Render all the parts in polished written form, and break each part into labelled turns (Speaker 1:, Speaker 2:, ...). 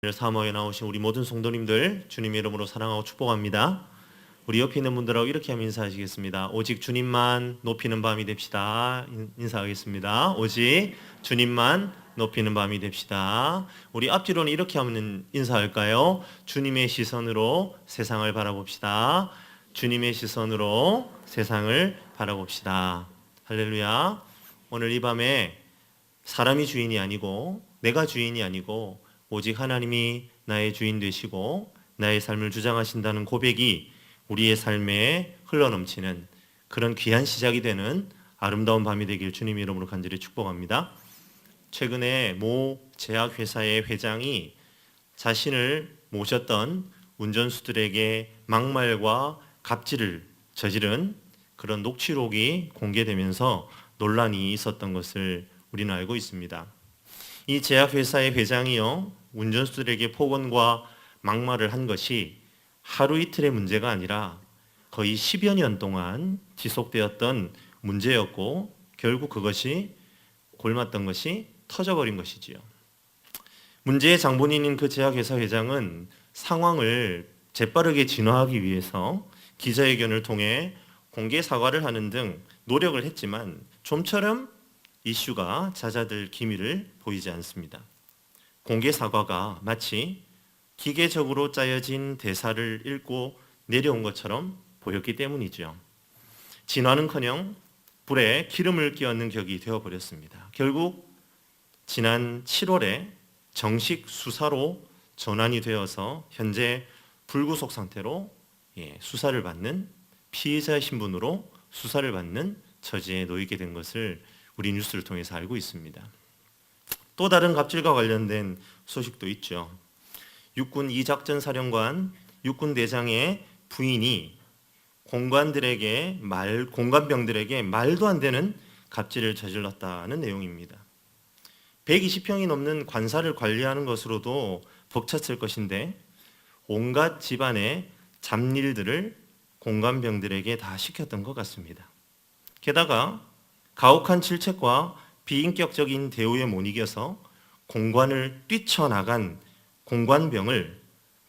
Speaker 1: 사모에 나오신 우리 모든 성도님들 주님의 이름으로 사랑하고 축복합니다. 우리 옆에 있는 분들하고 이렇게 하면 인사하시겠습니다. 오직 주님만 높이는 밤이 됩시다. 인사하겠습니다. 오직 주님만 높이는 밤이 됩시다. 우리 앞뒤로는 이렇게 하면 인사할까요? 주님의 시선으로 세상을 바라봅시다. 주님의 시선으로 세상을 바라봅시다. 할렐루야. 오늘 이 밤에 사람이 주인이 아니고 내가 주인이 아니고 오직 하나님이 나의 주인 되시고 나의 삶을 주장하신다는 고백이 우리의 삶에 흘러넘치는 그런 귀한 시작이 되는 아름다운 밤이 되길 주님의 이름으로 간절히 축복합니다. 최근에 모 제약회사의 회장이 자신을 모셨던 운전수들에게 막말과 갑질을 저지른 그런 녹취록이 공개되면서 논란이 있었던 것을 우리는 알고 있습니다. 이 제약회사의 회장이요, 운전수들에게 폭언과 막말을 한 것이 하루 이틀의 문제가 아니라 거의 10여 년 동안 지속되었던 문제였고 결국 그것이 골맞던 것이 터져버린 것이지요. 문제의 장본인인 그 제약회사 회장은 상황을 재빠르게 진화하기 위해서 기자회견을 통해 공개 사과를 하는 등 노력을 했지만 좀처럼 이슈가 잦아들 기미를 보이지 않습니다. 공개 사과가 마치 기계적으로 짜여진 대사를 읽고 내려온 것처럼 보였기 때문이죠. 진화는커녕 불에 기름을 끼얹는 격이 되어버렸습니다. 결국 지난 7월에 정식 수사로 전환이 되어서 현재 불구속 상태로 수사를 받는 피의자 신분으로 수사를 받는 처지에 놓이게 된 것을 우리 뉴스를 통해서 알고 있습니다. 또 다른 갑질과 관련된 소식도 있죠. 육군 이작전 사령관 육군 대장의 부인이 공관병들에게 말도 안 되는 갑질을 저질렀다는 내용입니다. 120평이 넘는 관사를 관리하는 것으로도 벅찼을 것인데 온갖 집안의 잡일들을 공관병들에게 다 시켰던 것 같습니다. 게다가 가혹한 질책과 비인격적인 대우에 못 이겨서 공관을 뛰쳐나간 공관병을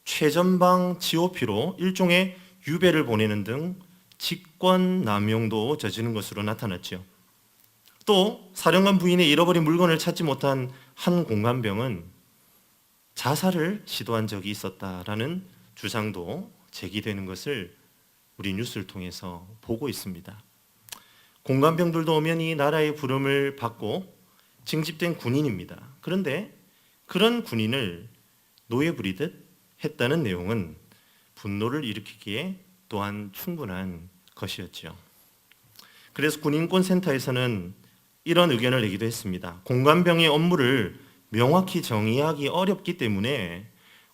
Speaker 1: 최전방 GOP로 일종의 유배를 보내는 등 직권남용도 저지른 것으로 나타났죠. 또 사령관 부인의 잃어버린 물건을 찾지 못한 한 공관병은 자살을 시도한 적이 있었다라는 주장도 제기되는 것을 우리 뉴스를 통해서 보고 있습니다. 공관병들도 엄연히 나라의 부름을 받고 징집된 군인입니다. 그런데 그런 군인을 노예 부리듯 했다는 내용은 분노를 일으키기에 또한 충분한 것이었죠. 그래서 군인권센터에서는 이런 의견을 내기도 했습니다. 공관병의 업무를 명확히 정의하기 어렵기 때문에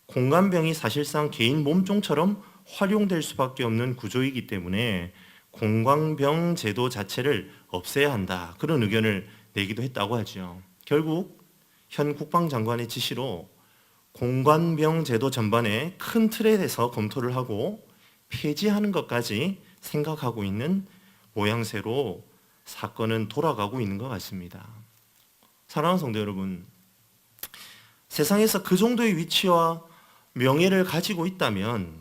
Speaker 1: 공관병이 사실상 개인 몸종처럼 활용될 수밖에 없는 구조이기 때문에 공관병 제도 자체를 없애야 한다. 그런 의견을 내기도 했다고 하죠. 결국 현 국방장관의 지시로 공관병 제도 전반에 큰 틀에 대해서 검토를 하고 폐지하는 것까지 생각하고 있는 모양새로 사건은 돌아가고 있는 것 같습니다. 사랑하는 성도 여러분, 세상에서 그 정도의 위치와 명예를 가지고 있다면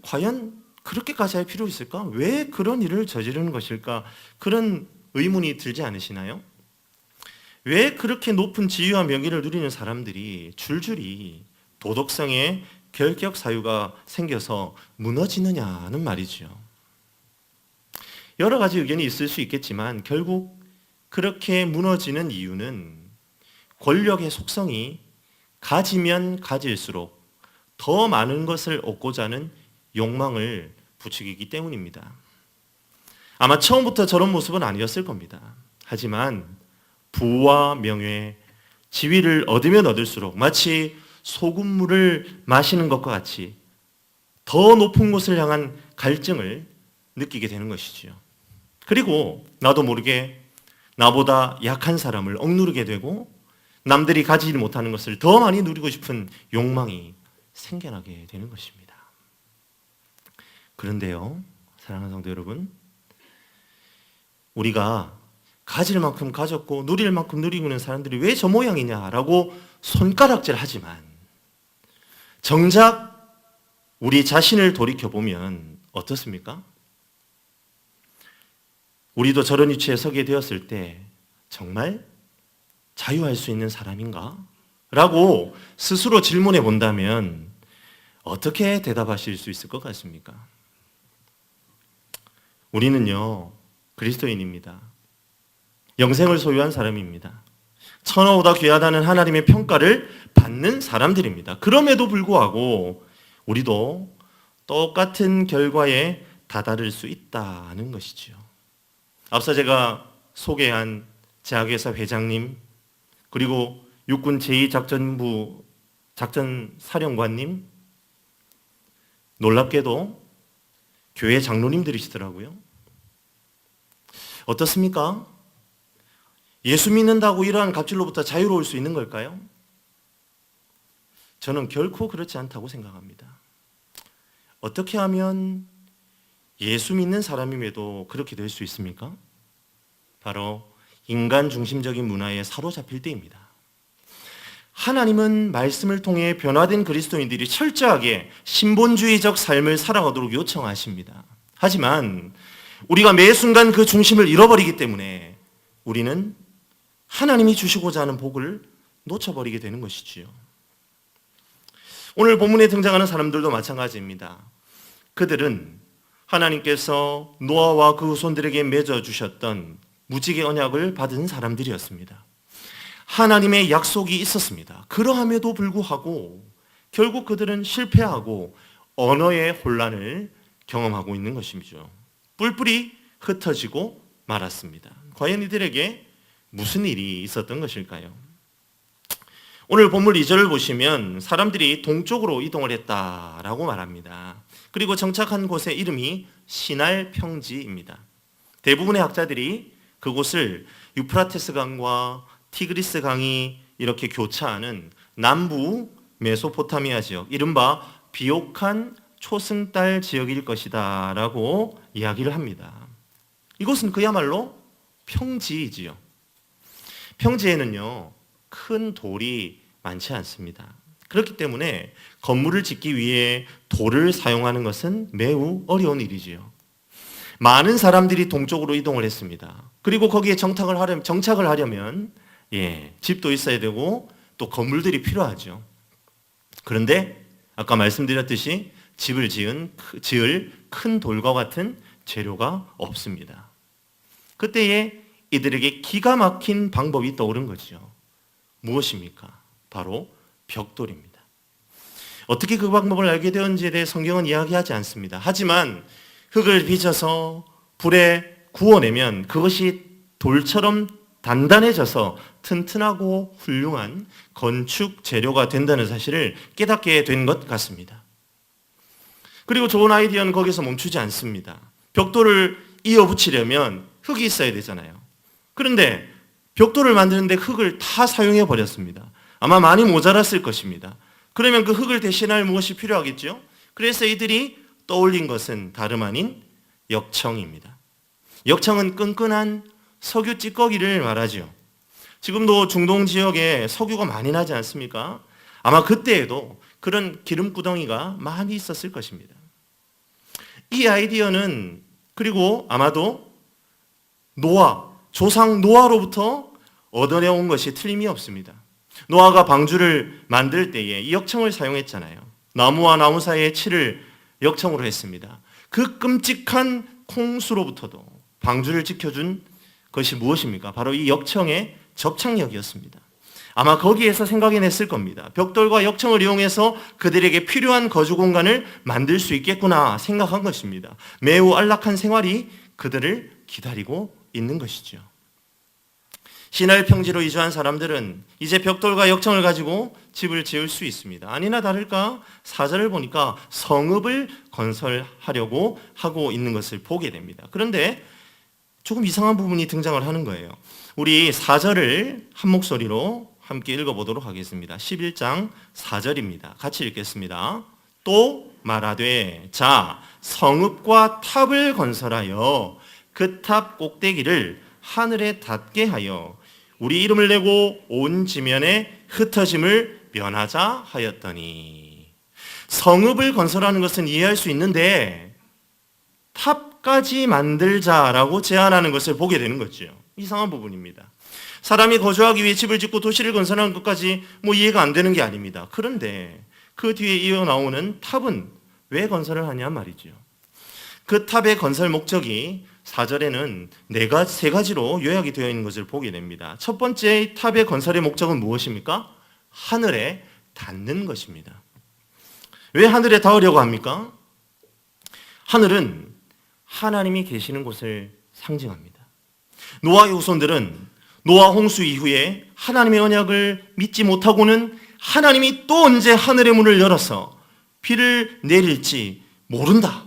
Speaker 1: 과연 그렇게까지 할 필요 있을까? 왜 그런 일을 저지르는 것일까? 그런 의문이 들지 않으시나요? 왜 그렇게 높은 지위와 명예를 누리는 사람들이 줄줄이 도덕성에 결격 사유가 생겨서 무너지느냐는 말이죠. 여러 가지 의견이 있을 수 있겠지만 결국 그렇게 무너지는 이유는 권력의 속성이 가지면 가질수록 더 많은 것을 얻고자 하는 욕망을 부추기기 때문입니다. 아마 처음부터 저런 모습은 아니었을 겁니다. 하지만 부와 명예, 지위를 얻으면 얻을수록 마치 소금물을 마시는 것과 같이 더 높은 곳을 향한 갈증을 느끼게 되는 것이지요. 그리고 나도 모르게 나보다 약한 사람을 억누르게 되고 남들이 가지지 못하는 것을 더 많이 누리고 싶은 욕망이 생겨나게 되는 것입니다. 그런데요, 사랑하는 성도 여러분, 우리가 가질 만큼 가졌고 누릴 만큼 누리고 있는 사람들이 왜 저 모양이냐라고 손가락질 하지만 정작 우리 자신을 돌이켜보면 어떻습니까? 우리도 저런 위치에 서게 되었을 때 정말 자유할 수 있는 사람인가? 라고 스스로 질문해 본다면 어떻게 대답하실 수 있을 것 같습니까? 우리는요, 그리스도인입니다. 영생을 소유한 사람입니다. 천하보다 귀하다는 하나님의 평가를 받는 사람들입니다. 그럼에도 불구하고 우리도 똑같은 결과에 다다를 수 있다는 것이지요. 앞서 제가 소개한 제약회사 회장님, 그리고 육군 제2작전부 작전사령관님, 놀랍게도 교회 장로님들이시더라고요. 어떻습니까? 예수 믿는다고 이러한 갑질로부터 자유로울 수 있는 걸까요? 저는 결코 그렇지 않다고 생각합니다. 어떻게 하면 예수 믿는 사람임에도 그렇게 될 수 있습니까? 바로 인간 중심적인 문화에 사로잡힐 때입니다. 하나님은 말씀을 통해 변화된 그리스도인들이 철저하게 신본주의적 삶을 살아가도록 요청하십니다. 하지만 우리가 매 순간 그 중심을 잃어버리기 때문에 우리는 하나님이 주시고자 하는 복을 놓쳐버리게 되는 것이지요. 오늘 본문에 등장하는 사람들도 마찬가지입니다. 그들은 하나님께서 노아와 그 후손들에게 맺어주셨던 무지개 언약을 받은 사람들이었습니다. 하나님의 약속이 있었습니다. 그러함에도 불구하고 결국 그들은 실패하고 언어의 혼란을 경험하고 있는 것이죠. 뿔뿔이 흩어지고 말았습니다. 과연 이들에게 무슨 일이 있었던 것일까요? 오늘 본문 2절을 보시면 사람들이 동쪽으로 이동을 했다라고 말합니다. 그리고 정착한 곳의 이름이 시날 평지입니다. 대부분의 학자들이 그곳을 유프라테스 강과 티그리스 강이 이렇게 교차하는 남부 메소포타미아 지역, 이른바 비옥한 초승달 지역일 것이다 라고 이야기를 합니다. 이곳은 그야말로 평지이지요. 평지에는요, 큰 돌이 많지 않습니다. 그렇기 때문에 건물을 짓기 위해 돌을 사용하는 것은 매우 어려운 일이지요. 많은 사람들이 동쪽으로 이동을 했습니다. 그리고 거기에 정착을 하려면 집도 있어야 되고 또 건물들이 필요하죠. 그런데 아까 말씀드렸듯이 집을 지을 큰 돌과 같은 재료가 없습니다. 그때에 이들에게 기가 막힌 방법이 떠오른 거죠. 무엇입니까? 바로 벽돌입니다. 어떻게 그 방법을 알게 되었는지에 대해 성경은 이야기하지 않습니다. 하지만 흙을 빚어서 불에 구워내면 그것이 돌처럼 단단해져서 튼튼하고 훌륭한 건축 재료가 된다는 사실을 깨닫게 된 것 같습니다. 그리고 좋은 아이디어는 거기서 멈추지 않습니다. 벽돌을 이어붙이려면 흙이 있어야 되잖아요. 그런데 벽돌을 만드는데 흙을 다 사용해 버렸습니다. 아마 많이 모자랐을 것입니다. 그러면 그 흙을 대신할 무엇이 필요하겠죠? 그래서 이들이 떠올린 것은 다름 아닌 역청입니다. 역청은 끈끈한 석유 찌꺼기를 말하죠. 지금도 중동 지역에 석유가 많이 나지 않습니까? 아마 그때에도 그런 기름구덩이가 많이 있었을 것입니다. 이 아이디어는 그리고 아마도 조상 노아로부터 얻어내온 것이 틀림이 없습니다. 노아가 방주를 만들 때에 이 역청을 사용했잖아요. 나무와 나무 사이에 칠을 역청으로 했습니다. 그 끔찍한 콩수로부터도 방주를 지켜준 것이 무엇입니까? 바로 이 역청의 접착력이었습니다. 아마 거기에서 생각해냈을 겁니다. 벽돌과 역청을 이용해서 그들에게 필요한 거주 공간을 만들 수 있겠구나 생각한 것입니다. 매우 안락한 생활이 그들을 기다리고 있는 것이죠. 시날 평지로 이주한 사람들은 이제 벽돌과 역청을 가지고 집을 지을 수 있습니다. 아니나 다를까 4절을 보니까 성읍을 건설하려고 하고 있는 것을 보게 됩니다. 그런데 조금 이상한 부분이 등장을 하는 거예요. 우리 4절을 한 목소리로 함께 읽어보도록 하겠습니다. 11장 4절입니다. 같이 읽겠습니다. 또 말하되 자 성읍과 탑을 건설하여 그 탑 꼭대기를 하늘에 닿게 하여 우리 이름을 내고 온 지면에 흩어짐을 면하자 하였더니. 성읍을 건설하는 것은 이해할 수 있는데 탑까지 만들자라고 제안하는 것을 보게 되는 거죠. 이상한 부분입니다. 사람이 거주하기 위해 집을 짓고 도시를 건설하는 것까지 이해가 안 되는 게 아닙니다. 그런데 그 뒤에 이어 나오는 탑은 왜 건설을 하냐 말이죠. 그 탑의 건설 목적이 4절에는 세 가지로 요약이 되어 있는 것을 보게 됩니다. 첫 번째 탑의 건설의 목적은 무엇입니까? 하늘에 닿는 것입니다. 왜 하늘에 닿으려고 합니까? 하늘은 하나님이 계시는 곳을 상징합니다. 노아의 후손들은 노아 홍수 이후에 하나님의 언약을 믿지 못하고는 하나님이 또 언제 하늘의 문을 열어서 비를 내릴지 모른다,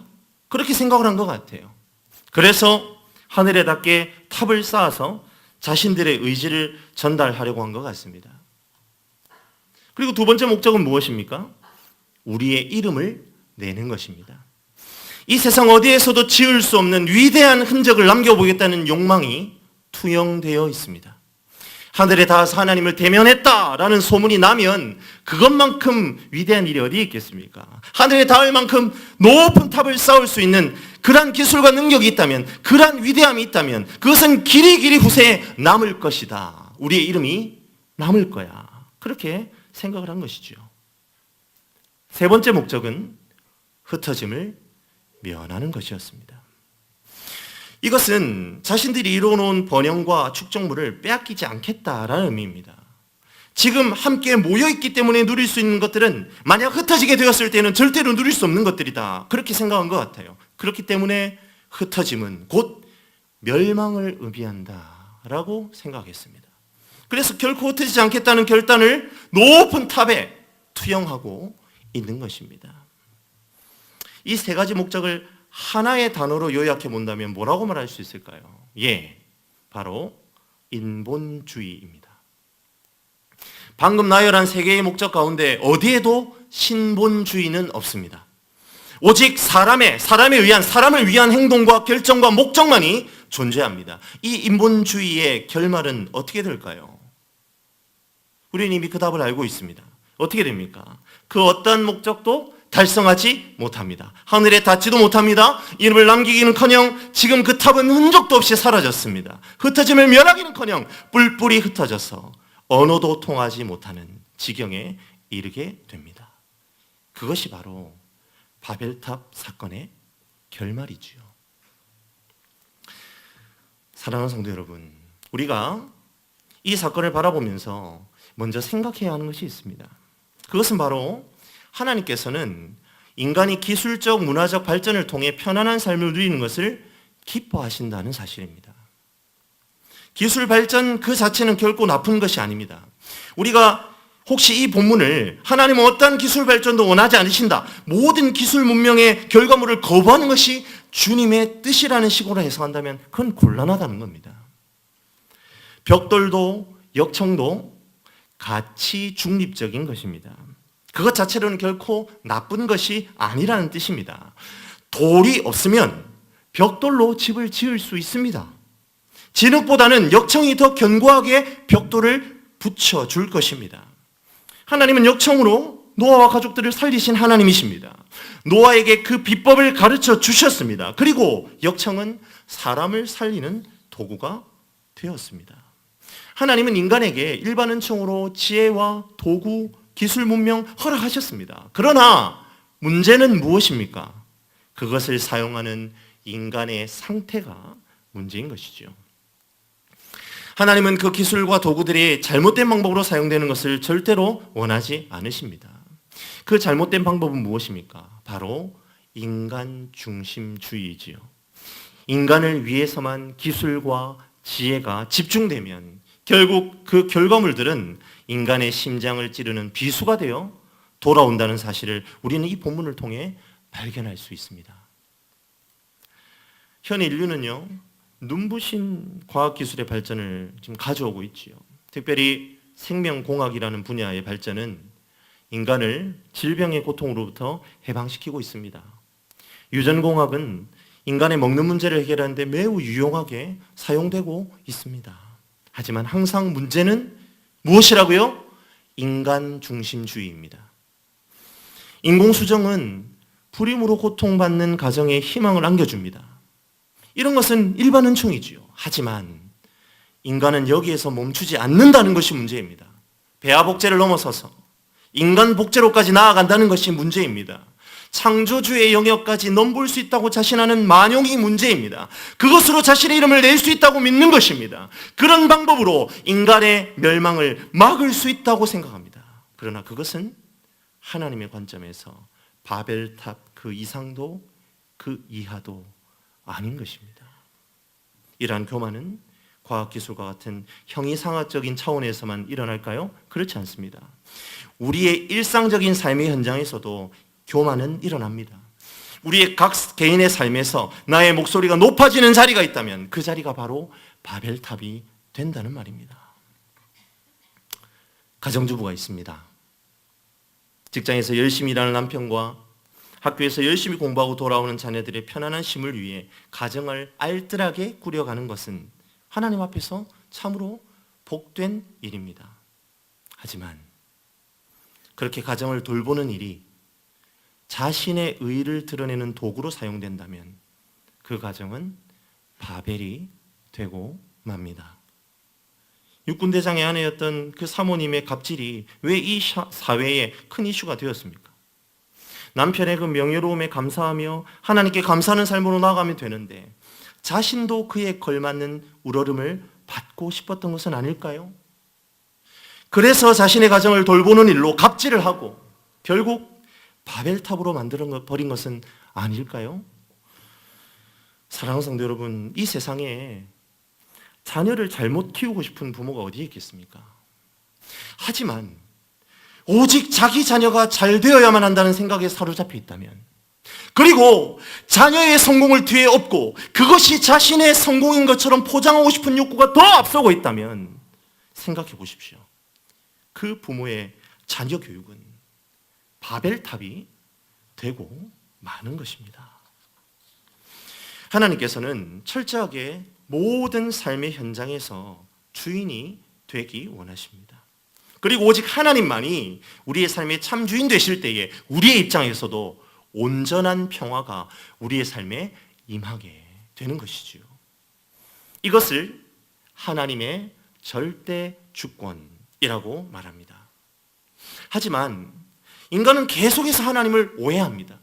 Speaker 1: 그렇게 생각을 한 것 같아요. 그래서 하늘에 닿게 탑을 쌓아서 자신들의 의지를 전달하려고 한 것 같습니다. 그리고 두 번째 목적은 무엇입니까? 우리의 이름을 내는 것입니다. 이 세상 어디에서도 지울 수 없는 위대한 흔적을 남겨보겠다는 욕망이 투영되어 있습니다. 하늘에 닿아서 하나님을 대면했다라는 소문이 나면 그것만큼 위대한 일이 어디 있겠습니까? 하늘에 닿을 만큼 높은 탑을 쌓을 수 있는 그러한 기술과 능력이 있다면, 그러한 위대함이 있다면 그것은 길이 후세에 남을 것이다. 우리의 이름이 남을 거야. 그렇게 생각을 한 것이죠. 세 번째 목적은 흩어짐을 면하는 것이었습니다. 이것은 자신들이 이루어놓은 번영과 축적물을 빼앗기지 않겠다라는 의미입니다. 지금 함께 모여있기 때문에 누릴 수 있는 것들은 만약 흩어지게 되었을 때는 절대로 누릴 수 없는 것들이다, 그렇게 생각한 것 같아요. 그렇기 때문에 흩어짐은 곧 멸망을 의미한다라고 생각했습니다. 그래서 결코 흩어지지 않겠다는 결단을 높은 탑에 투영하고 있는 것입니다. 이 세 가지 목적을 하나의 단어로 요약해 본다면 뭐라고 말할 수 있을까요? 바로 인본주의입니다. 방금 나열한 세 개의 목적 가운데 어디에도 신본주의는 없습니다. 오직 사람을 위한 행동과 결정과 목적만이 존재합니다. 이 인본주의의 결말은 어떻게 될까요? 우리는 이미 그 답을 알고 있습니다. 어떻게 됩니까? 그 어떠한 목적도 달성하지 못합니다. 하늘에 닿지도 못합니다. 이름을 남기기는커녕 지금 그 탑은 흔적도 없이 사라졌습니다. 흩어짐을 면하기는커녕 뿔뿔이 흩어져서 언어도 통하지 못하는 지경에 이르게 됩니다. 그것이 바로 바벨탑 사건의 결말이지요. 사랑하는 성도 여러분, 우리가 이 사건을 바라보면서 먼저 생각해야 하는 것이 있습니다. 그것은 바로 하나님께서는 인간이 기술적, 문화적 발전을 통해 편안한 삶을 누리는 것을 기뻐하신다는 사실입니다. 기술 발전 그 자체는 결코 나쁜 것이 아닙니다. 우리가 혹시 이 본문을 하나님은 어떠한 기술 발전도 원하지 않으신다, 모든 기술 문명의 결과물을 거부하는 것이 주님의 뜻이라는 식으로 해석한다면 그건 곤란하다는 겁니다. 벽돌도 역청도 가치 중립적인 것입니다. 그것 자체로는 결코 나쁜 것이 아니라는 뜻입니다. 돌이 없으면 벽돌로 집을 지을 수 있습니다. 진흙보다는 역청이 더 견고하게 벽돌을 붙여줄 것입니다. 하나님은 역청으로 노아와 가족들을 살리신 하나님이십니다. 노아에게 그 비법을 가르쳐 주셨습니다. 그리고 역청은 사람을 살리는 도구가 되었습니다. 하나님은 인간에게 일반 은총으로 지혜와 도구, 기술 문명 허락하셨습니다. 그러나 문제는 무엇입니까? 그것을 사용하는 인간의 상태가 문제인 것이죠. 하나님은 그 기술과 도구들이 잘못된 방법으로 사용되는 것을 절대로 원하지 않으십니다. 그 잘못된 방법은 무엇입니까? 바로 인간 중심주의이지요. 인간을 위해서만 기술과 지혜가 집중되면 결국 그 결과물들은 인간의 심장을 찌르는 비수가 되어 돌아온다는 사실을 우리는 이 본문을 통해 발견할 수 있습니다. 현 인류는요, 눈부신 과학기술의 발전을 지금 가져오고 있지요. 특별히 생명공학이라는 분야의 발전은 인간을 질병의 고통으로부터 해방시키고 있습니다. 유전공학은 인간의 먹는 문제를 해결하는데 매우 유용하게 사용되고 있습니다. 하지만 항상 문제는 무엇이라고요? 인간 중심주의입니다. 인공수정은 불임으로 고통받는 가정에 희망을 안겨줍니다. 이런 것은 일반 은총이지요. 하지만 인간은 여기에서 멈추지 않는다는 것이 문제입니다. 배아 복제를 넘어서서 인간 복제로까지 나아간다는 것이 문제입니다. 창조주의 영역까지 넘볼 수 있다고 자신하는 만용이 문제입니다. 그것으로 자신의 이름을 낼 수 있다고 믿는 것입니다. 그런 방법으로 인간의 멸망을 막을 수 있다고 생각합니다. 그러나 그것은 하나님의 관점에서 바벨탑 그 이상도 그 이하도 아닌 것입니다. 이러한 교만은 과학기술과 같은 형이상학적인 차원에서만 일어날까요? 그렇지 않습니다. 우리의 일상적인 삶의 현장에서도 교만은 일어납니다. 우리의 각 개인의 삶에서 나의 목소리가 높아지는 자리가 있다면 그 자리가 바로 바벨탑이 된다는 말입니다. 가정주부가 있습니다. 직장에서 열심히 일하는 남편과 학교에서 열심히 공부하고 돌아오는 자녀들의 편안한 쉼을 위해 가정을 알뜰하게 꾸려가는 것은 하나님 앞에서 참으로 복된 일입니다. 하지만 그렇게 가정을 돌보는 일이 자신의 의를 드러내는 도구로 사용된다면 그 가정은 바벨이 되고 맙니다. 육군대장의 아내였던 그 사모님의 갑질이 왜 이 사회에 큰 이슈가 되었습니까? 남편의 그 명예로움에 감사하며 하나님께 감사하는 삶으로 나아가면 되는데 자신도 그에 걸맞는 우러름을 받고 싶었던 것은 아닐까요? 그래서 자신의 가정을 돌보는 일로 갑질을 하고 결국 바벨탑으로 만들어 버린 것은 아닐까요? 사랑하는 성도 여러분, 이 세상에 자녀를 잘못 키우고 싶은 부모가 어디에 있겠습니까? 하지만 오직 자기 자녀가 잘 되어야만 한다는 생각에 사로잡혀 있다면, 그리고 자녀의 성공을 뒤에 업고 그것이 자신의 성공인 것처럼 포장하고 싶은 욕구가 더 앞서고 있다면 생각해 보십시오. 그 부모의 자녀 교육은 바벨탑이 되고 마는 것입니다. 하나님께서는 철저하게 모든 삶의 현장에서 주인이 되기 원하십니다. 그리고 오직 하나님만이 우리의 삶의 참 주인 되실 때에 우리의 입장에서도 온전한 평화가 우리의 삶에 임하게 되는 것이지요. 이것을 하나님의 절대 주권이라고 말합니다. 하지만 인간은 계속해서 하나님을 오해합니다.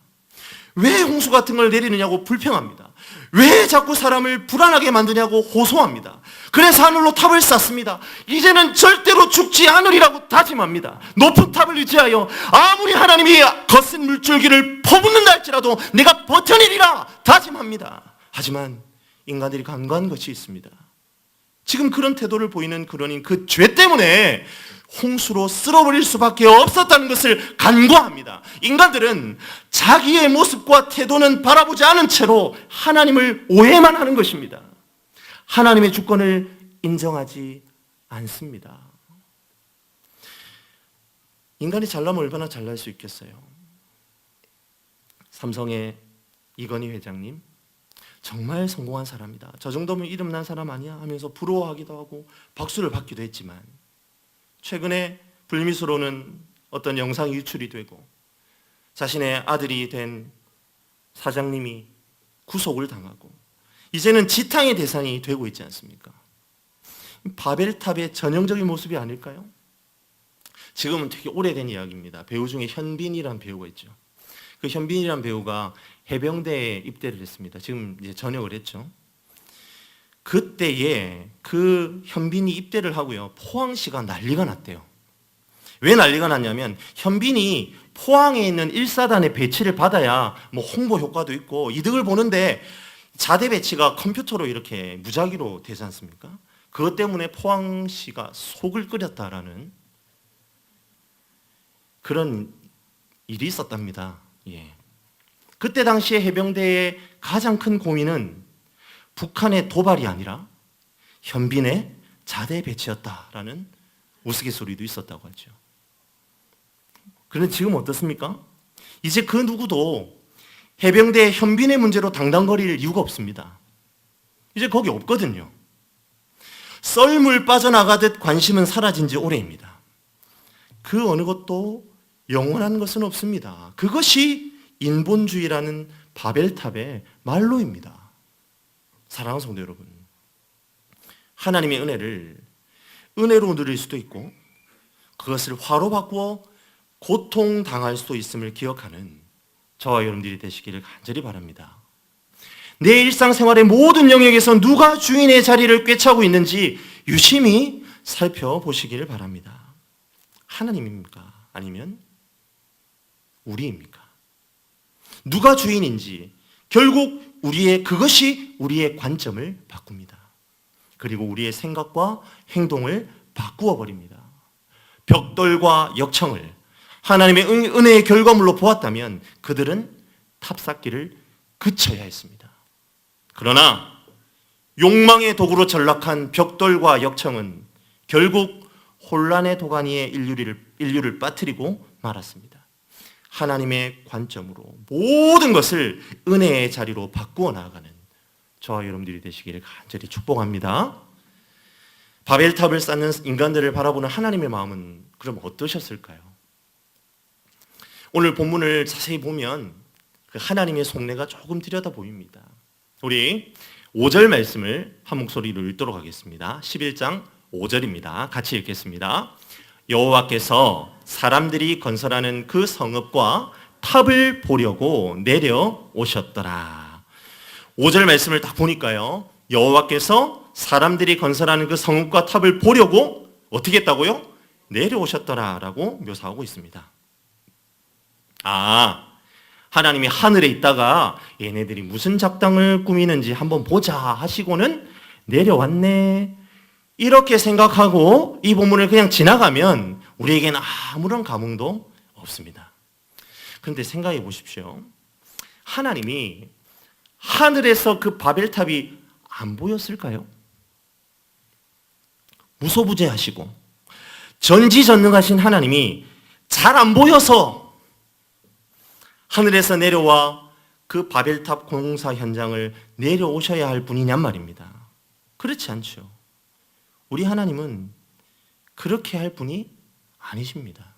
Speaker 1: 왜 홍수 같은 걸 내리느냐고 불평합니다. 왜 자꾸 사람을 불안하게 만드냐고 호소합니다. 그래서 하늘로 탑을 쌓습니다. 이제는 절대로 죽지 않으리라고 다짐합니다. 높은 탑을 유지하여 아무리 하나님이 거센 물줄기를 퍼붓는다 할지라도 내가 버텨내리라 다짐합니다. 하지만 인간들이 간과한 것이 있습니다. 지금 그런 태도를 보이는 그러니 그 죄 때문에 홍수로 쓸어버릴 수밖에 없었다는 것을 간과합니다. 인간들은 자기의 모습과 태도는 바라보지 않은 채로 하나님을 오해만 하는 것입니다. 하나님의 주권을 인정하지 않습니다. 인간이 잘나면 얼마나 잘날 수 있겠어요? 삼성의 이건희 회장님, 정말 성공한 사람이다. 저 정도면 이름난 사람 아니야? 하면서 부러워하기도 하고 박수를 받기도 했지만 최근에 불미스러운 어떤 영상이 유출이 되고 자신의 아들이 된 사장님이 구속을 당하고 이제는 지탕의 대상이 되고 있지 않습니까? 바벨탑의 전형적인 모습이 아닐까요? 지금은 되게 오래된 이야기입니다. 배우 중에 현빈이라는 배우가 있죠. 그 현빈이라는 배우가 해병대에 입대를 했습니다. 지금 이제 전역을 했죠. 그때에 그 현빈이 입대를 하고요, 포항시가 난리가 났대요. 왜 난리가 났냐면 현빈이 포항에 있는 1사단의 배치를 받아야 뭐 홍보 효과도 있고 이득을 보는데 자대 배치가 컴퓨터로 이렇게 무작위로 되지 않습니까? 그것 때문에 포항시가 속을 끓였다라는 그런 일이 있었답니다. 예. 그때 당시에 해병대의 가장 큰 고민은 북한의 도발이 아니라 현빈의 자대 배치였다라는 우스갯소리도 있었다고 하죠. 그런데 지금 어떻습니까? 이제 그 누구도 해병대 현빈의 문제로 당당거릴 이유가 없습니다. 이제 거기 없거든요. 썰물 빠져나가듯 관심은 사라진 지 오래입니다. 그 어느 것도 영원한 것은 없습니다. 그것이 인본주의라는 바벨탑의 말로입니다. 사랑하는 성도 여러분, 하나님의 은혜를 은혜로 누릴 수도 있고 그것을 화로 바꾸어 고통당할 수도 있음을 기억하는 저와 여러분들이 되시기를 간절히 바랍니다. 내 일상생활의 모든 영역에서 누가 주인의 자리를 꿰차고 있는지 유심히 살펴보시기를 바랍니다. 하나님입니까? 아니면 우리입니까? 누가 주인인지 결국 그것이 우리의 관점을 바꿉니다. 그리고 우리의 생각과 행동을 바꾸어 버립니다. 벽돌과 역청을 하나님의 은혜의 결과물로 보았다면 그들은 탑쌓기를 그쳐야 했습니다. 그러나 욕망의 도구로 전락한 벽돌과 역청은 결국 혼란의 도가니에 인류를 빠뜨리고 말았습니다. 하나님의 관점으로 모든 것을 은혜의 자리로 바꾸어 나아가는 저와 여러분들이 되시기를 간절히 축복합니다. 바벨탑을 쌓는 인간들을 바라보는 하나님의 마음은 그럼 어떠셨을까요? 오늘 본문을 자세히 보면 그 하나님의 속내가 조금 들여다 보입니다. 우리 5절 말씀을 한 목소리로 읽도록 하겠습니다. 11장 5절입니다. 같이 읽겠습니다. 여호와께서 사람들이 건설하는 그 성읍과 탑을 보려고 내려오셨더라. 5절 말씀을 딱 보니까요, 여호와께서 사람들이 건설하는 그 성읍과 탑을 보려고 어떻게 했다고요? 내려오셨더라 라고 묘사하고 있습니다. 하나님이 하늘에 있다가 얘네들이 무슨 작당을 꾸미는지 한번 보자 하시고는 내려왔네, 이렇게 생각하고 이 본문을 그냥 지나가면 우리에게는 아무런 감흥도 없습니다. 그런데 생각해 보십시오. 하나님이 하늘에서 그 바벨탑이 안 보였을까요? 무소부재하시고 전지전능하신 하나님이 잘 안 보여서 하늘에서 내려와 그 바벨탑 공사 현장을 내려오셔야 할 분이냔 말입니다. 그렇지 않죠. 우리 하나님은 그렇게 할 분이 아니십니다.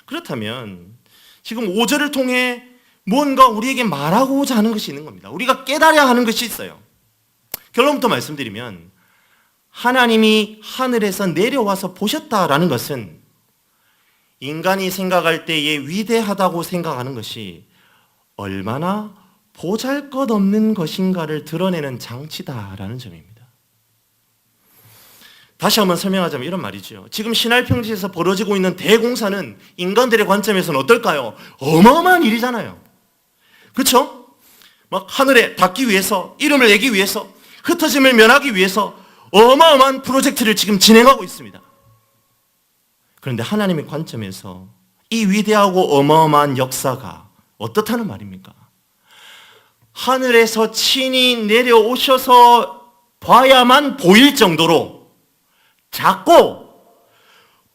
Speaker 1: 그렇다면 지금 5절을 통해 뭔가 우리에게 말하고자 하는 것이 있는 겁니다. 우리가 깨달아야 하는 것이 있어요. 결론부터 말씀드리면 하나님이 하늘에서 내려와서 보셨다라는 것은 인간이 생각할 때에 위대하다고 생각하는 것이 얼마나 보잘것없는 것인가를 드러내는 장치다라는 점입니다. 다시 한번 설명하자면 이런 말이죠. 지금 신할평지에서 벌어지고 있는 대공사는 인간들의 관점에서는 어떨까요? 어마어마한 일이잖아요. 그렇죠? 막 하늘에 닿기 위해서, 이름을 내기 위해서, 흩어짐을 면하기 위해서 어마어마한 프로젝트를 지금 진행하고 있습니다. 그런데 하나님의 관점에서 이 위대하고 어마어마한 역사가 어떻다는 말입니까? 하늘에서 친히 내려오셔서 봐야만 보일 정도로 작고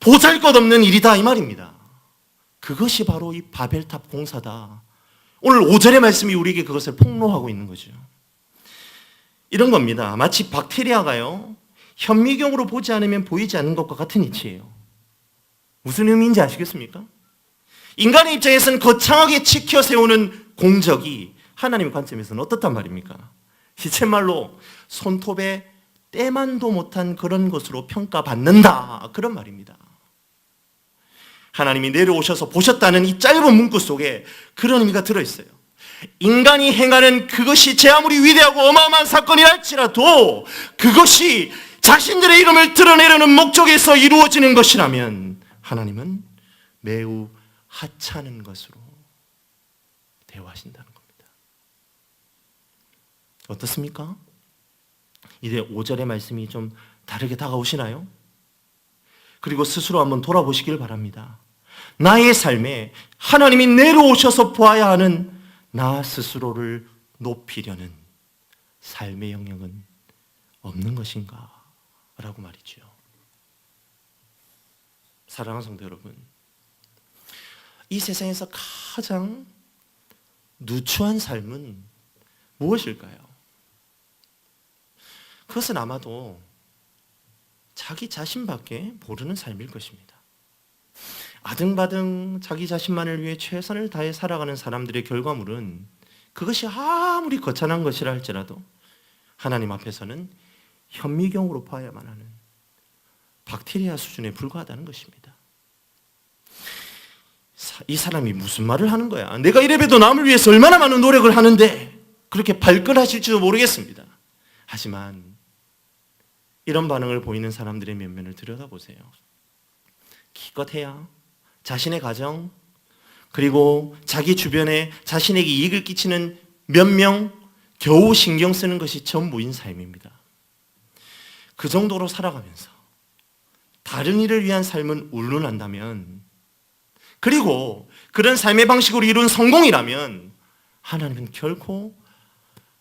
Speaker 1: 보잘것없는 일이다 이 말입니다. 그것이 바로 이 바벨탑 공사다. 오늘 5절의 말씀이 우리에게 그것을 폭로하고 있는 거죠. 이런 겁니다. 마치 박테리아가요, 현미경으로 보지 않으면 보이지 않는 것과 같은 이치예요. 무슨 의미인지 아시겠습니까? 인간의 입장에서는 거창하게 치켜 세우는 공적이 하나님의 관점에서는 어떻단 말입니까? 시쳇말로 손톱에 때만도 못한 그런 것으로 평가받는다, 그런 말입니다. 하나님이 내려오셔서 보셨다는 이 짧은 문구 속에 그런 의미가 들어있어요. 인간이 행하는 그것이 제 아무리 위대하고 어마어마한 사건이라 할지라도 그것이 자신들의 이름을 드러내려는 목적에서 이루어지는 것이라면 하나님은 매우 하찮은 것으로 대우하신다는 겁니다. 어떻습니까? 이제 5절의 말씀이 좀 다르게 다가오시나요? 그리고 스스로 한번 돌아보시길 바랍니다. 나의 삶에 하나님이 내려오셔서 보아야 하는 나 스스로를 높이려는 삶의 영역은 없는 것인가? 라고 말이죠. 사랑하는 성도 여러분, 이 세상에서 가장 누추한 삶은 무엇일까요? 그것은 아마도 자기 자신밖에 모르는 삶일 것입니다. 아등바등 자기 자신만을 위해 최선을 다해 살아가는 사람들의 결과물은 그것이 아무리 거창한 것이라 할지라도 하나님 앞에서는 현미경으로 봐야만 하는 박테리아 수준에 불과하다는 것입니다. 이 사람이 무슨 말을 하는 거야? 내가 이래봬도 남을 위해서 얼마나 많은 노력을 하는데 그렇게 발끈하실지도 모르겠습니다. 하지만 이런 반응을 보이는 사람들의 면면을 들여다보세요. 기껏해야 자신의 가정 그리고 자기 주변에 자신에게 이익을 끼치는 몇 명 겨우 신경 쓰는 것이 전부인 삶입니다. 그 정도로 살아가면서 다른 이를 위한 삶은 울룬한다면, 그리고 그런 삶의 방식으로 이룬 성공이라면 하나님은 결코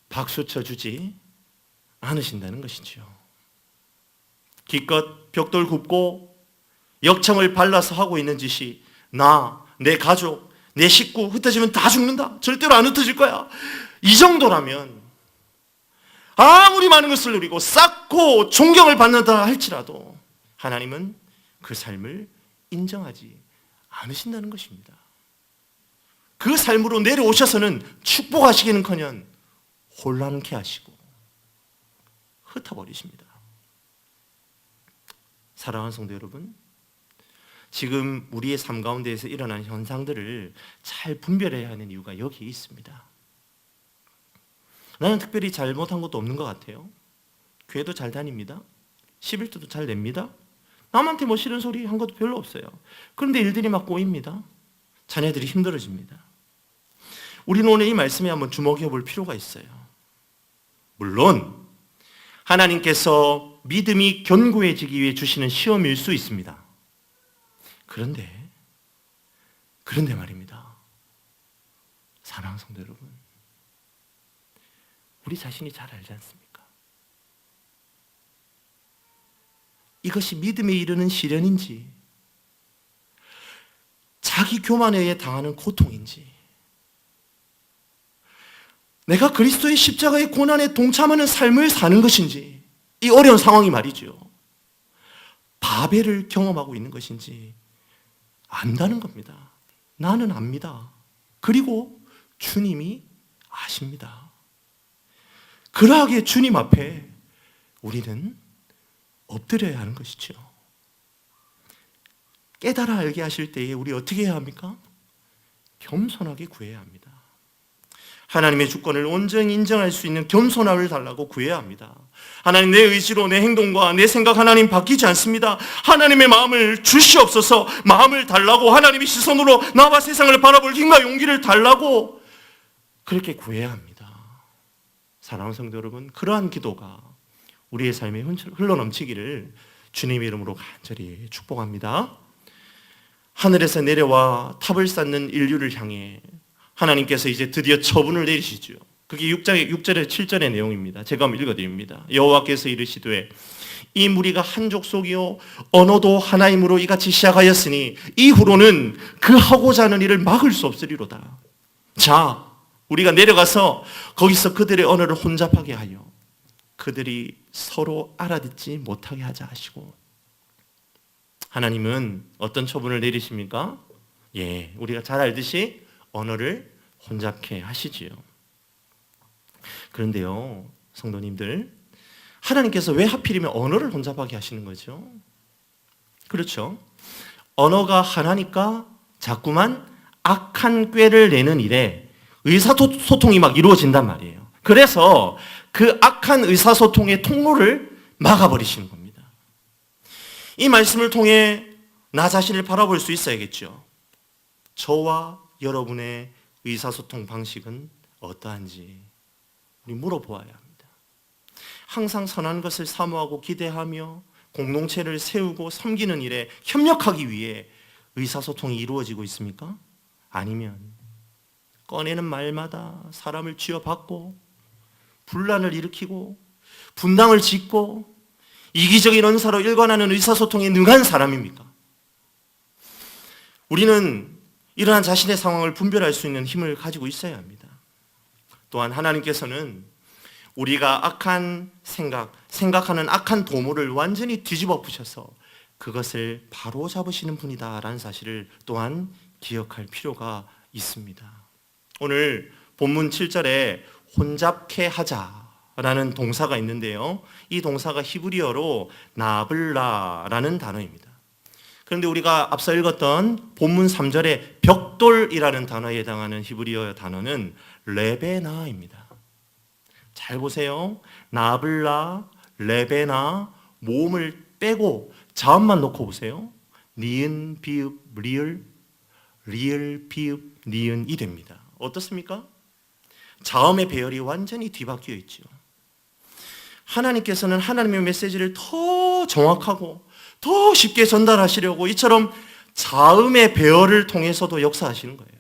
Speaker 1: 박수 쳐주지 않으신다는 것이지요. 기껏 벽돌 굽고 역청을 발라서 하고 있는 짓이 나, 내 가족, 내 식구 흩어지면 다 죽는다. 절대로 안 흩어질 거야. 이 정도라면 아무리 많은 것을 누리고 쌓고 존경을 받는다 할지라도 하나님은 그 삶을 인정하지 않으신다는 것입니다. 그 삶으로 내려오셔서는 축복하시기는커녕 혼란케 하시고 흩어버리십니다. 사랑하는 성도 여러분, 지금 우리의 삶 가운데에서 일어나는 현상들을 잘 분별해야 하는 이유가 여기에 있습니다. 나는 특별히 잘못한 것도 없는 것 같아요. 교회도 잘 다닙니다. 11조도 잘 냅니다. 남한테 뭐 싫은 소리 한 것도 별로 없어요. 그런데 일들이 막 꼬입니다. 자녀들이 힘들어집니다. 우리는 오늘 이 말씀에 한번 주목해 볼 필요가 있어요. 물론 하나님께서 믿음이 견고해지기 위해 주시는 시험일 수 있습니다. 그런데 말입니다. 사랑하는 성도 여러분, 우리 자신이 잘 알지 않습니까? 이것이 믿음에 이르는 시련인지, 자기 교만에 의해 당하는 고통인지, 내가 그리스도의 십자가의 고난에 동참하는 삶을 사는 것인지, 이 어려운 상황이 말이죠. 바벨을 경험하고 있는 것인지 안다는 겁니다. 나는 압니다. 그리고 주님이 아십니다. 그러하기에 주님 앞에 우리는 엎드려야 하는 것이죠. 깨달아 알게 하실 때에 우리 어떻게 해야 합니까? 겸손하게 구해야 합니다. 하나님의 주권을 온전히 인정할 수 있는 겸손함을 달라고 구해야 합니다. 하나님, 내 의지로 내 행동과 내 생각 하나님 바뀌지 않습니다. 하나님의 마음을 주시옵소서. 마음을 달라고, 하나님의 시선으로 나와 세상을 바라볼 힘과 용기를 달라고 그렇게 구해야 합니다. 사랑하는 성도 여러분, 그러한 기도가 우리의 삶에 흘러넘치기를 주님의 이름으로 간절히 축복합니다. 하늘에서 내려와 탑을 쌓는 인류를 향해 하나님께서 이제 드디어 처분을 내리시죠. 그게 6절에 7절의 내용입니다. 제가 한번 읽어드립니다. 여호와께서 이르시되 이 무리가 한 족속이요 언어도 하나이므로 이같이 시작하였으니 이후로는 그 하고자 하는 일을 막을 수 없으리로다. 자, 우리가 내려가서 거기서 그들의 언어를 혼잡하게 하여 그들이 서로 알아듣지 못하게 하자 하시고, 하나님은 어떤 처분을 내리십니까? 우리가 잘 알듯이 언어를 혼잡케 하시지요. 그런데요, 성도님들, 하나님께서 왜 하필이면 언어를 혼잡하게 하시는 거죠? 그렇죠. 언어가 하나니까 자꾸만 악한 꾀를 내는 일에 의사소통이 막 이루어진단 말이에요. 그래서 그 악한 의사소통의 통로를 막아버리시는 겁니다. 이 말씀을 통해 나 자신을 바라볼 수 있어야겠죠. 저와 여러분의 의사소통 방식은 어떠한지 우리 물어보아야 합니다. 항상 선한 것을 사모하고 기대하며 공동체를 세우고 섬기는 일에 협력하기 위해 의사소통이 이루어지고 있습니까? 아니면 꺼내는 말마다 사람을 쥐어박고 분란을 일으키고 분당을 짓고 이기적인 언사로 일관하는 의사소통에 능한 사람입니까? 우리는 이러한 자신의 상황을 분별할 수 있는 힘을 가지고 있어야 합니다. 또한 하나님께서는 우리가 악한 생각하는 악한 도모를 완전히 뒤집어 부셔서 그것을 바로 잡으시는 분이다라는 사실을 또한 기억할 필요가 있습니다. 오늘 본문 7절에 혼잡케 하자라는 동사가 있는데요. 이 동사가 히브리어로 나블라라는 단어입니다. 그런데 우리가 앞서 읽었던 본문 3절에 벽돌이라는 단어에 해당하는 히브리어 단어는 레베나입니다. 잘 보세요. 나블라, 레베나, 모음을 빼고 자음만 놓고 보세요. 니은, 비읍, 리을, 비읍, 니은이 됩니다. 어떻습니까? 자음의 배열이 완전히 뒤바뀌어 있죠. 하나님께서는 하나님의 메시지를 더 정확하고 더 쉽게 전달하시려고 이처럼 자음의 배열을 통해서도 역사하시는 거예요.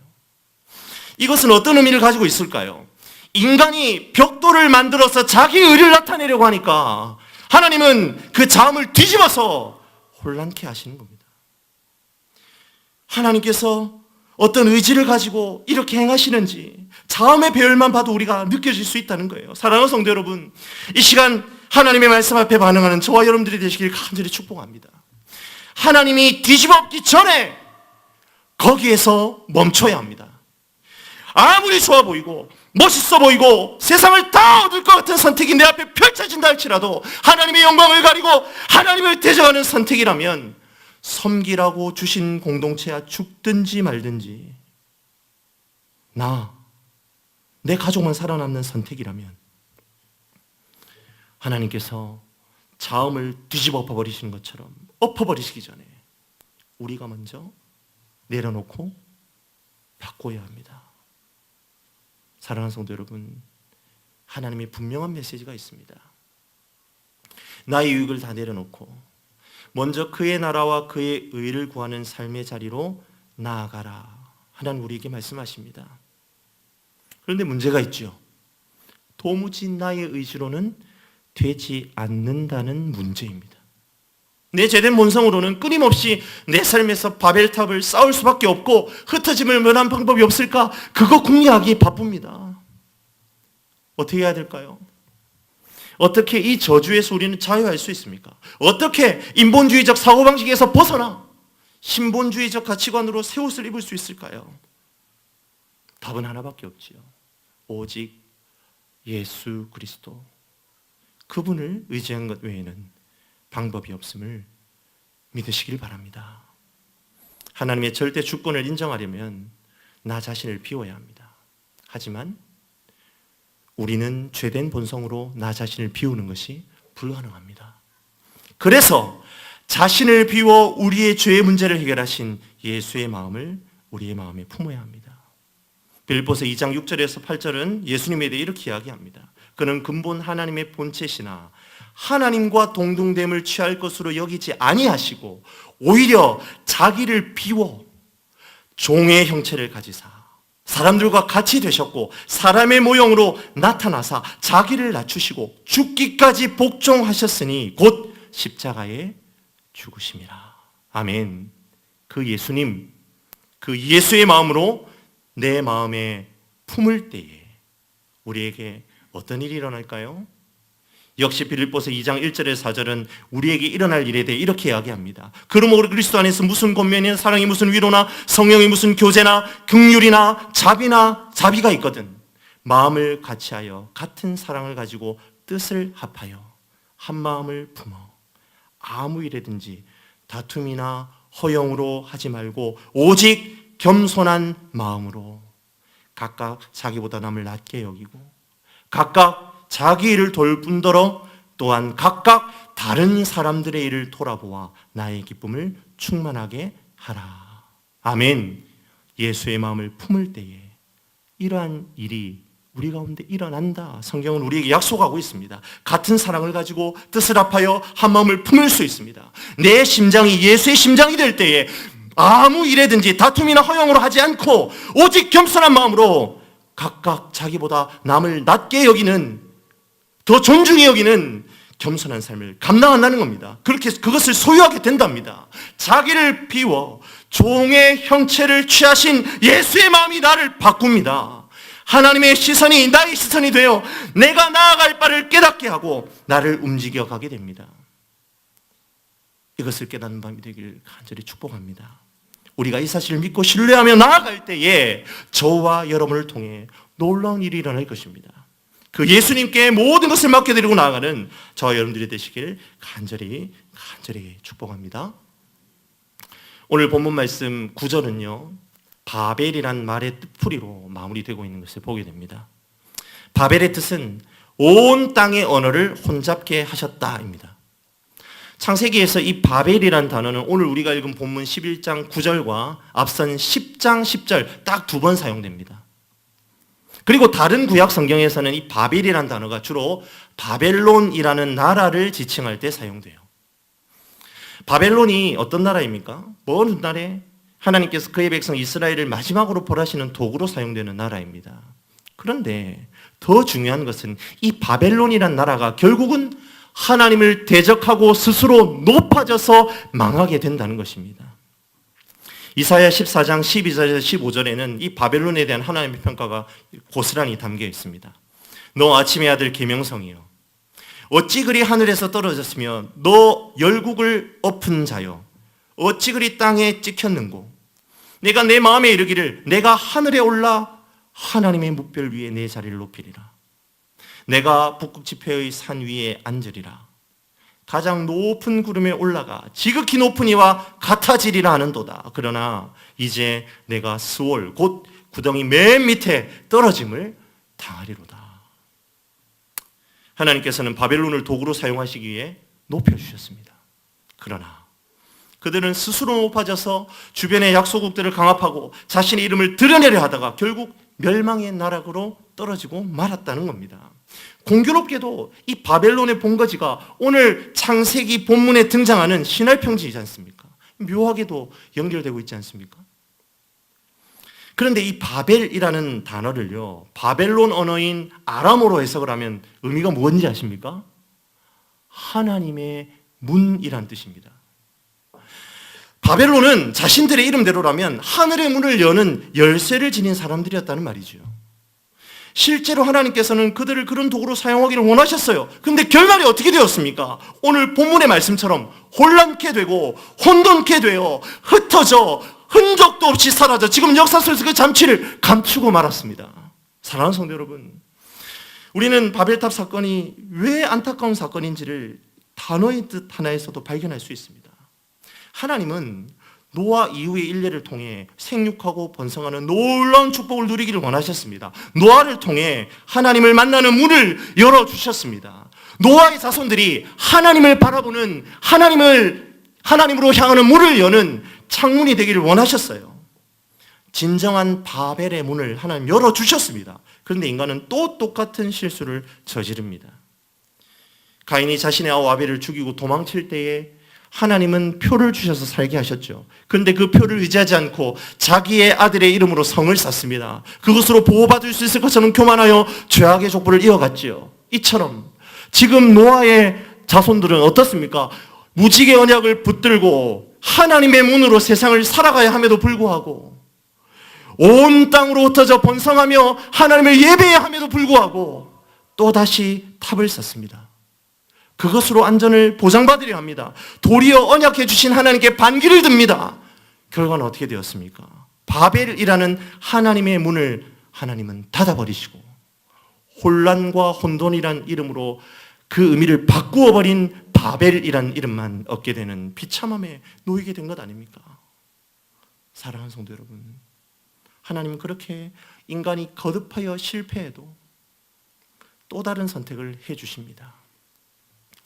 Speaker 1: 이것은 어떤 의미를 가지고 있을까요? 인간이 벽돌을 만들어서 자기 의를 나타내려고 하니까 하나님은 그 자음을 뒤집어서 혼란케 하시는 겁니다. 하나님께서 어떤 의지를 가지고 이렇게 행하시는지 자음의 배열만 봐도 우리가 느껴질 수 있다는 거예요. 사랑하는 성도 여러분, 이 시간 하나님의 말씀 앞에 반응하는 저와 여러분들이 되시길 간절히 축복합니다. 하나님이 뒤집어엎기 전에 거기에서 멈춰야 합니다. 아무리 좋아 보이고 멋있어 보이고 세상을 다 얻을 것 같은 선택이 내 앞에 펼쳐진다 할지라도 하나님의 영광을 가리고 하나님을 대적하는 선택이라면 섬기라고 주신 공동체야 죽든지 말든지 내 가족만 살아남는 선택이라면 하나님께서 자음을 뒤집어 엎어버리시는 것처럼 엎어버리시기 전에 우리가 먼저 내려놓고 바꿔야 합니다. 사랑하는 성도 여러분, 하나님의 분명한 메시지가 있습니다. 나의 유익을 다 내려놓고 먼저 그의 나라와 그의 의를 구하는 삶의 자리로 나아가라. 하나님 우리에게 말씀하십니다. 그런데 문제가 있죠. 도무지 나의 의지로는 되지 않는다는 문제입니다. 내 죄된 본성으로는 끊임없이 내 삶에서 바벨탑을 쌓을 수밖에 없고 흩어짐을 면한 방법이 없을까? 그거 궁리하기 바쁩니다. 어떻게 해야 될까요? 어떻게 이 저주에서 우리는 자유할 수 있습니까? 어떻게 인본주의적 사고방식에서 벗어나 신본주의적 가치관으로 새 옷을 입을 수 있을까요? 답은 하나밖에 없지요. 오직 예수 그리스도, 그분을 의지한 것 외에는 방법이 없음을 믿으시길 바랍니다. 하나님의 절대 주권을 인정하려면 나 자신을 비워야 합니다. 하지만 우리는 죄된 본성으로 나 자신을 비우는 것이 불가능합니다. 그래서 자신을 비워 우리의 죄의 문제를 해결하신 예수의 마음을 우리의 마음에 품어야 합니다. 빌립보서 2장 6절에서 8절은 예수님에 대해 이렇게 이야기합니다. 그는 근본 하나님의 본체시나 하나님과 동등됨을 취할 것으로 여기지 아니하시고 오히려 자기를 비워 종의 형체를 가지사 사람들과 같이 되셨고 사람의 모형으로 나타나사 자기를 낮추시고 죽기까지 복종하셨으니 곧 십자가에 죽으심이라. 아멘. 그 예수님, 그 예수의 마음으로 내 마음에 품을 때에 우리에게 어떤 일이 일어날까요? 역시 빌립보서 2장 1절에서 4절은 우리에게 일어날 일에 대해 이렇게 이야기합니다. 그러므로 그리스도 안에서 무슨 권면이나 사랑이 무슨 위로나 성령이 무슨 교제나 긍휼이나 자비가 있거든 마음을 같이하여 같은 사랑을 가지고 뜻을 합하여 한 마음을 품어 아무 일에든지 다툼이나 허영으로 하지 말고 오직 겸손한 마음으로 각각 자기보다 남을 낮게 여기고 각각 자기 일을 돌 뿐더러 또한 각각 다른 사람들의 일을 돌아보아 나의 기쁨을 충만하게 하라. 아멘. 예수의 마음을 품을 때에 이러한 일이 우리 가운데 일어난다. 성경은 우리에게 약속하고 있습니다. 같은 사랑을 가지고 뜻을 합하여 한 마음을 품을 수 있습니다. 내 심장이 예수의 심장이 될 때에 아무 일에든지 다툼이나 허영으로 하지 않고 오직 겸손한 마음으로 각각 자기보다 남을 낮게 여기는 더 존중히 여기는 겸손한 삶을 감당한다는 겁니다. 그것을 소유하게 된답니다. 자기를 비워 종의 형체를 취하신 예수의 마음이 나를 바꿉니다. 하나님의 시선이 나의 시선이 되어 내가 나아갈 바를 깨닫게 하고 나를 움직여 가게 됩니다. 이것을 깨닫는 밤이 되길 간절히 축복합니다. 우리가 이 사실을 믿고 신뢰하며 나아갈 때에 저와 여러분을 통해 놀라운 일이 일어날 것입니다. 그 예수님께 모든 것을 맡겨드리고 나아가는 저와 여러분들이 되시길 간절히 축복합니다. 오늘 본문 말씀 9절은요, 바벨이란 말의 뜻풀이로 마무리되고 있는 것을 보게 됩니다. 바벨의 뜻은 온 땅의 언어를 혼잡게 하셨다입니다. 창세기에서 이 바벨이란 단어는 오늘 우리가 읽은 본문 11장 9절과 앞선 10장 10절 딱 2번 사용됩니다. 그리고 다른 구약 성경에서는 이 바벨이란 단어가 주로 바벨론이라는 나라를 지칭할 때 사용돼요. 바벨론이 어떤 나라입니까? 먼 훗날에 하나님께서 그의 백성 이스라엘을 마지막으로 벌하시는 도구로 사용되는 나라입니다. 그런데 더 중요한 것은 이 바벨론이란 나라가 결국은 하나님을 대적하고 스스로 높아져서 망하게 된다는 것입니다. 이사야 14장 12절에서 15절에는 이 바벨론에 대한 하나님의 평가가 고스란히 담겨 있습니다. 너 아침의 아들 계명성이여, 어찌 그리 하늘에서 떨어졌으며 너 열국을 엎은 자여, 어찌 그리 땅에 찍혔는고. 내가 내 마음에 이르기를 내가 하늘에 올라 하나님의 묵별 위에 내 자리를 높이리라. 내가 북극 지폐의 산 위에 앉으리라. 가장 높은 구름에 올라가 지극히 높은 이와 같아지리라 하는도다. 그러나 이제 내가 스월 곧 구덩이 맨 밑에 떨어짐을 당하리로다. 하나님께서는 바벨론을 도구로 사용하시기 위해 높여주셨습니다. 그러나 그들은 스스로 높아져서 주변의 약소국들을 강압하고 자신의 이름을 드러내려 하다가 결국 멸망의 나락으로 떨어지고 말았다는 겁니다. 공교롭게도 이 바벨론의 본거지가 오늘 창세기 본문에 등장하는 신할평지이지 않습니까? 묘하게도 연결되고 있지 않습니까? 그런데 이 바벨이라는 단어를요, 바벨론 언어인 아람어로 해석을 하면 의미가 뭔지 아십니까? 하나님의 문이란 뜻입니다. 바벨론은 자신들의 이름대로라면 하늘의 문을 여는 열쇠를 지닌 사람들이었다는 말이죠. 실제로 하나님께서는 그들을 그런 도구로 사용하기를 원하셨어요. 그런데 결말이 어떻게 되었습니까? 오늘 본문의 말씀처럼 혼란케 되고 혼돈케 되어 흩어져 흔적도 없이 사라져 지금 역사 속에서 그 잠치를 감추고 말았습니다. 사랑하는 성도 여러분, 우리는 바벨탑 사건이 왜 안타까운 사건인지를 단어의 뜻 하나에서도 발견할 수 있습니다. 하나님은 노아 이후의 일례를 통해 생육하고 번성하는 놀라운 축복을 누리기를 원하셨습니다. 노아를 통해 하나님을 만나는 문을 열어주셨습니다. 노아의 자손들이 하나님을 바라보는 하나님으로 향하는 문을 여는 창문이 되기를 원하셨어요. 진정한 바벨의 문을 하나님 열어주셨습니다. 그런데 인간은 또 똑같은 실수를 저지릅니다. 가인이 자신의 아우 아벨을 죽이고 도망칠 때에 하나님은 표를 주셔서 살게 하셨죠. 그런데 그 표를 의지하지 않고 자기의 아들의 이름으로 성을 쌌습니다. 그것으로 보호받을 수 있을 것처럼 교만하여 죄악의 족보를 이어갔지요. 이처럼 지금 노아의 자손들은 어떻습니까? 무지개 언약을 붙들고 하나님의 문으로 세상을 살아가야 함에도 불구하고 온 땅으로 흩어져 번성하며 하나님을 예배해야 함에도 불구하고 또다시 탑을 쌓습니다. 그것으로 안전을 보장받으려 합니다. 도리어 언약해 주신 하나님께 반기를 듭니다. 결과는 어떻게 되었습니까? 바벨이라는 하나님의 문을 하나님은 닫아버리시고 혼란과 혼돈이란 이름으로 그 의미를 바꾸어 버린 바벨이란 이름만 얻게 되는 비참함에 놓이게 된 것 아닙니까? 사랑하는 성도 여러분, 하나님은 그렇게 인간이 거듭하여 실패해도 또 다른 선택을 해주십니다.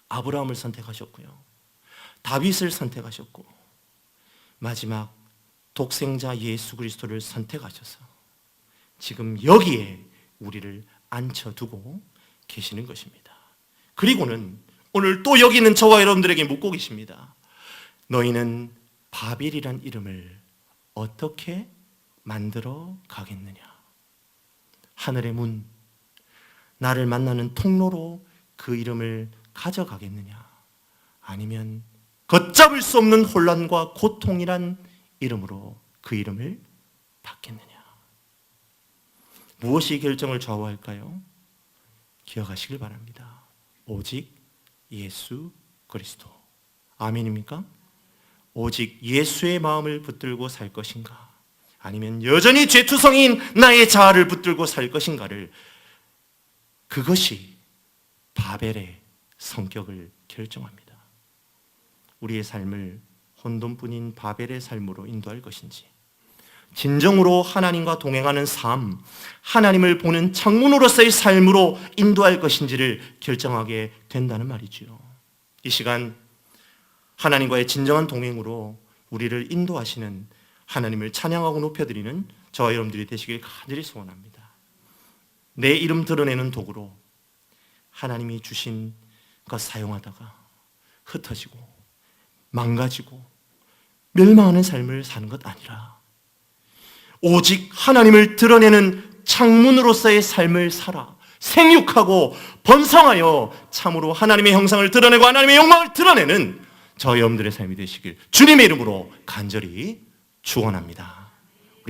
Speaker 1: 아브라함을 선택하셨고요, 다윗을 선택하셨고 마지막 독생자 예수 그리스도를 선택하셔서 지금 여기에 우리를 앉혀두고 계시는 것입니다. 그리고는 오늘 또 여기 있는 저와 여러분들에게 묻고 계십니다. 너희는 바벨이란 이름을 어떻게 만들어 가겠느냐? 하늘의 문, 나를 만나는 통로로 그 이름을 가져가겠느냐? 아니면 걷잡을 수 없는 혼란과 고통이란 이름으로 그 이름을 받겠느냐? 무엇이 결정을 좌우할까요? 기억하시길 바랍니다. 오직 예수 그리스도. 아멘입니까? 오직 예수의 마음을 붙들고 살 것인가, 아니면 여전히 죄투성인 나의 자아를 붙들고 살 것인가를, 그것이 바벨의 성격을 결정합니다. 우리의 삶을 혼돈뿐인 바벨의 삶으로 인도할 것인지, 진정으로 하나님과 동행하는 삶, 하나님을 보는 창문으로서의 삶으로 인도할 것인지를 결정하게 된다는 말이지요. 이 시간 하나님과의 진정한 동행으로 우리를 인도하시는 하나님을 찬양하고 높여드리는 저와 여러분들이 되시길 간절히 소원합니다. 내 이름 드러내는 도구로 하나님이 주신 것 사용하다가 흩어지고 망가지고 멸망하는 삶을 사는 것 아니라 오직 하나님을 드러내는 창문으로서의 삶을 살아 생육하고 번성하여 참으로 하나님의 형상을 드러내고 하나님의 영광을 드러내는 저희 여러분들의 삶이 되시길 주님의 이름으로 간절히 축원합니다.